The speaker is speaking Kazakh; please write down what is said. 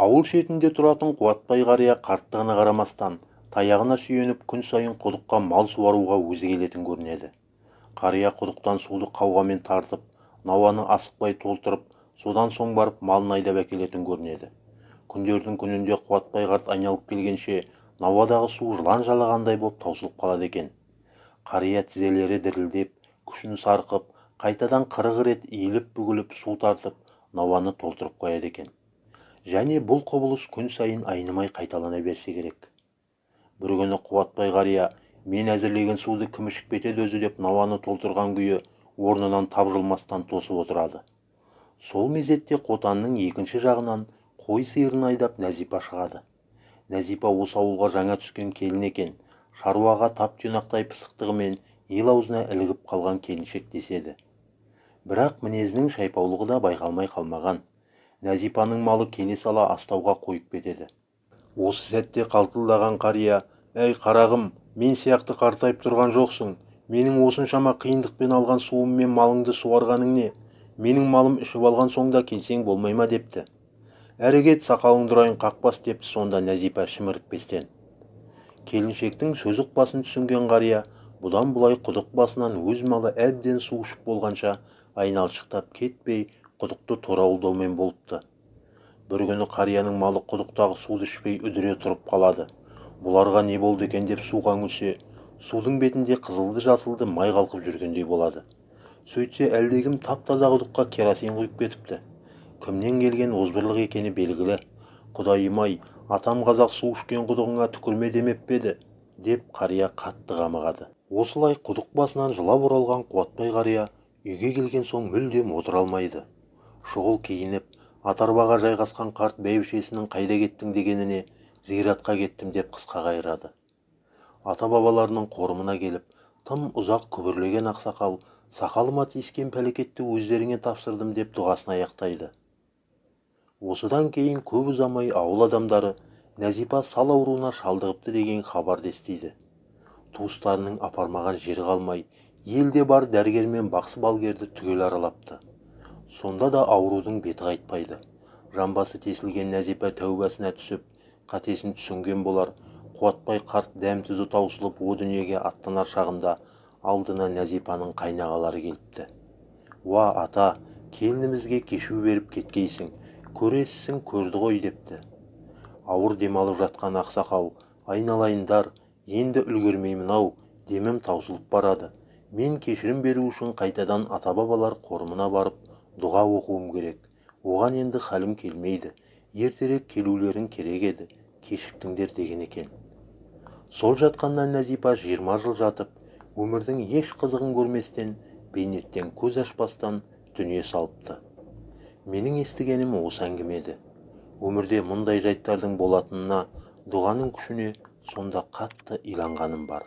Ауыл шетінде тұратын Қуатбай қария қарттығына қарамастан, таяғына сүйеніп күн сайын құдыққа мал суаруға өзі келетін көрінеді. Қария құдықтан суды қауғамен тартып, науаны асықпай толтырып, содан соң барып малын айдап әкелетін көрінеді. Күндердің күнінде Қуатбай қарт айналып келгенше, науадағы су жылан жалағандай боп таусылып қалады екен. Қария тізелері дірілдеп, күшін сарқып, қайтадан қырық рет иіліп бүгіліп су тартып, науаны толтырып қояды екен. Және бұл құбылыс күн сайын айнымай қайталана берсе керек. Бір күні Қуатбай қария, мен әзірлеген суды кім ішіп кетеді өзі деп науаны толтырған күйі орнынан тапжылмастан тосып отырады. Сол мезетте қотанның екінші жағынан қой сиырын айдап Нәзипа шығады. Нәзипа осы ауылға жаңа түскен келін екен, шаруаға тап-тұйнақтай пысықтығымен ел аузына ілігіп қалған келіншек деседі. Бірақ мінезінің шайпаулығы да байқалмай қалмаған. Нәзипаның малы келе сала астауға қойып кетеді. Осы сәтте қалтылдаған қария, «Әй қарағым, мен сияқты қартайып тұрған жоқсың. Менің осыншама қиындықпен алған суым мен малыңды суарғаның не? Менің малым ішіп алған соң да келсең болмай ма?» депті. «Әрекет, сақалыңды ұрайын қақпас» депті сонда Нәзипа шімірікпестен. Келіншектің сөз ұқпасын түсінген қария, бұдан бұлай құдық басынан өз малы әбден су ішіп болғанша айналшықтап кетпей, құдықты торауылдаумен болыпты. Бір күні қарияның малы құдықтағы суды ішпей үдіре тұрып қалады. Бұларға не болды екен деп суға үңілсе, судың бетінде қызылды-жасылды май қалқып жүргендей болады. Сөйтсе әлдекім тап-таза құдыққа керосин құйып кетіпті. Кімнен келген озбырлық екені белгілі. «Құдайым-ай, атам қазақ су ішкен құдығыңа түкірме демеп пе еді?» деп қария қатты қамығады. Осылай құдық басынан жылап оралған Қуатбай қария үйге келген соң мүлдем отыра алмайды. Шұғыл киініп, атарбаға жайғасқан қарт бәйбішесінің «Қайда кеттің?» дегеніне «Зиратқа кеттім» деп қысқа қайырады. Ата-бабаларының қорымына келіп, тым ұзақ күбірлеген ақсақал «Сақалыма тиіскен пәлекетті өздеріңе тапсырдым» деп дұғасын аяқтайды. Осыдан кейін көп ұзамай ауыл адамдары Нәзипа сал ауруына шалдығыпты деген хабарды естиді. Туыстарының апармаған жері қалмай, елде бар дәрігер мен бақсы-балгерді түгел аралапты. Сонда да аурудың беті қайтпайды. Жамбасы тесілген Нәзипа тәубасына түсіп, қатесін түсінген болар. Қуатбай қарт дәм-тұзы таусылып о дүниеге аттанар шағында алдына Нәзипаның қайнағалары келіпті. «Уа ата, келінімізге кешу беріп кеткейсің, көресісің көрді ғой» депті. Ауыр демалып жатқан ақсақал, «Айналайындар, енді үлгермеймін-ау, демім таусылып барады. Мен кешірім беру үшін қайтадан ата-бабалар қорымына барып дұға оқуым керек. Оған енді халім келмейді. Ертерек келулерің керек еді. Кешіктіңдер» деген екен. Сол жатқаннан Нәзипа 20 жыл жатып, өмірдің еш қызығын көрместен, бейнеттен көз ашпастан дүние салыпты. Менің естігенім осы әңгіме еді. Өмірде мұндай жайттардың болатынына, дұғаның күшіне сонда қатты иланғаным бар.